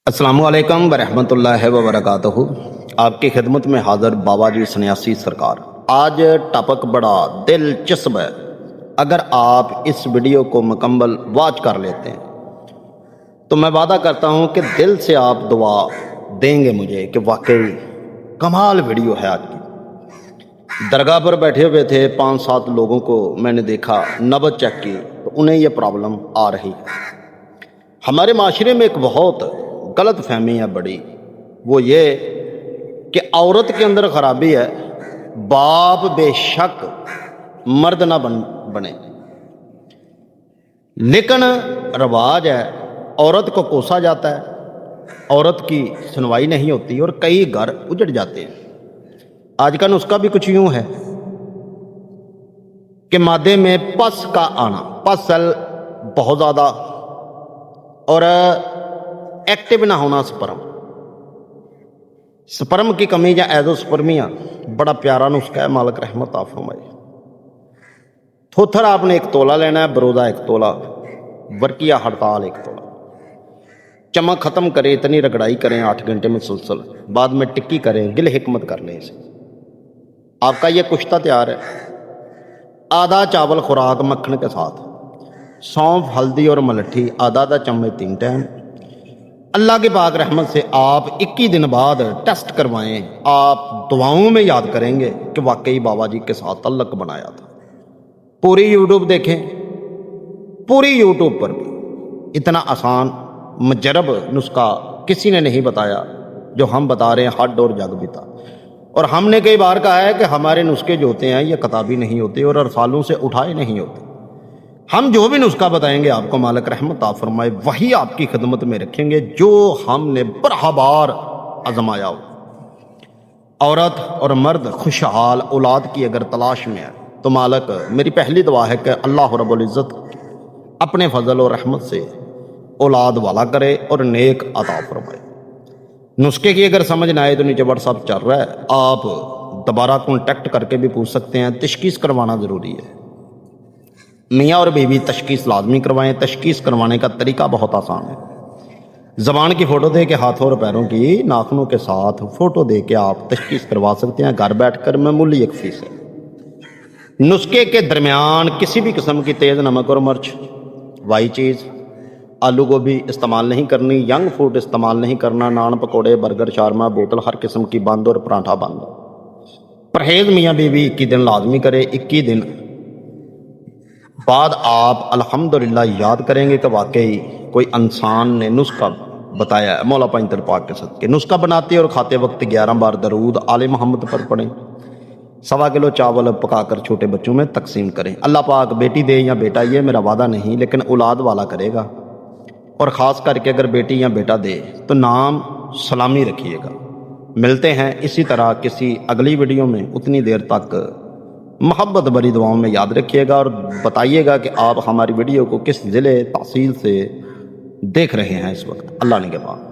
अस्सलामु अलैकुम वरहमतुल्लाहि वबरकातुहू। आपकी खिदमत में हाज़िर बाबा जी सन्यासी सरकार। आज टॉपिक बड़ा दिलचस्प है। अगर आप इस वीडियो को मुकम्मल वॉच कर लेते हैं तो मैं वादा करता हूँ कि दिल से आप दुआ देंगे मुझे कि वाकई कमाल वीडियो है आज की। दरगाह पर बैठे हुए थे 5-7 लोगों को मैंने देखा, नबज चेक की तो उन्हें ये प्रॉब्लम आ रही है। हमारे माशरे में एक बहुत गलत फहमी है बड़ी, वो ये कि औरत के अंदर खराबी है, बाप बेशक मर्द ना बने, लेकिन रवाज है औरत को कोसा जाता है, औरत की सुनवाई नहीं होती और कई घर उजड़ जाते हैं। आज का नुस्खा भी कुछ यूं है कि मादे में पस का आना, पस सेल बहुत ज़्यादा और एक्टिव ना होना, स्पर्म की कमी या एजोस्पर्मिया, बड़ा प्यारा नुस्खा है, मालिक रहमत फरमाए। थोथर आपने 1 तोला लेना है, बरोदा 1 तोला, वर्किया हड़ताल 1 तोला। चमक ख़त्म करें, इतनी रगड़ाई करें 8 घंटे में मुसलसल, बाद में टिक्की करें, गिल हिकमत कर लें इसे। आपका ये कुश्ता तैयार है। आधा चावल खुराक मक्खन के साथ, सौंफ, हल्दी और मलट्ठी आधा चम्मच 3 टाइम। अल्लाह के पाक रहमत से आप 21 दिन बाद टेस्ट करवाएं, आप दुआओं में याद करेंगे कि वाकई बाबा जी के साथ तल्लक बनाया था। पूरी यूट्यूब देखें, पूरी यूट्यूब पर भी इतना आसान मुजरब नुस्खा किसी ने नहीं बताया जो हम बता रहे हैं, हड और जग बिता। और हमने कई बार कहा है कि हमारे नुस्खे जो होते हैं ये किताबी नहीं होते और अरसालों से उठाए नहीं होते। हम जो भी नुस्खा बताएंगे आपको मालिक रहमत फरमाए वही आपकी खिदमत में रखेंगे जो हमने बरहबार आजमाया हो। औरत और मर्द खुशहाल औलाद की अगर तलाश में है तो मालिक मेरी पहली दुआ है कि अल्लाह रब्बुल इज़्ज़त अपने फजल और रहमत से औलाद वाला करे और नेक अता फरमाए। नुस्खे की अगर समझ ना आए तो नीचे व्हाट्सएप चल रहा है, आप दोबारा कॉन्टैक्ट करके भी पूछ सकते हैं। तशखीस करवाना ज़रूरी है, मियाँ और बीवी तशखीस लाजमी करवाएं। तशखीस करवाने का तरीका बहुत आसान है। ज़बान की फ़ोटो दे के हाथों और पैरों की नाखूनों के साथ फ़ोटो दे के आप तशखीस करवा सकते हैं घर बैठकर, मामूली 1 फीस है। नुस्खे के दरमियान किसी भी किस्म की तेज़ नमक और मिर्च, वाई चीज़, आलू गोभी इस्तेमाल नहीं करनी, यंग फूड इस्तेमाल नहीं करना, नान पकौड़े, बर्गर, शारमा, बोतल हर किस्म की बंद और पराठा बंद। परहेज़ मियाँ बीवी 21 दिन लाजमी करे। 21 दिन बाद आप अल्हम्दुलिल्लाह याद करेंगे कि वाकई कोई इंसान ने नुस्खा बताया है। मौला पैंतर पाक के सदके नुस्खा बनाते और खाते वक्त 11 बार दरूद आले मोहम्मद पर पढ़ें। 1.25 किलो चावल पकाकर छोटे बच्चों में तकसीम करें। अल्लाह पाक बेटी दे या बेटा, ये मेरा वादा नहीं, लेकिन औलाद वाला करेगा। और ख़ास करके अगर बेटी या बेटा दे तो नाम सलामी रखिएगा। मिलते हैं इसी तरह किसी अगली वीडियो में। उतनी देर तक मोहब्बत भरी दुआओं में याद रखिएगा और बताइएगा कि आप हमारी वीडियो को किस ज़िले तहसील से देख रहे हैं इस वक्त। अल्लाह ने के बाद।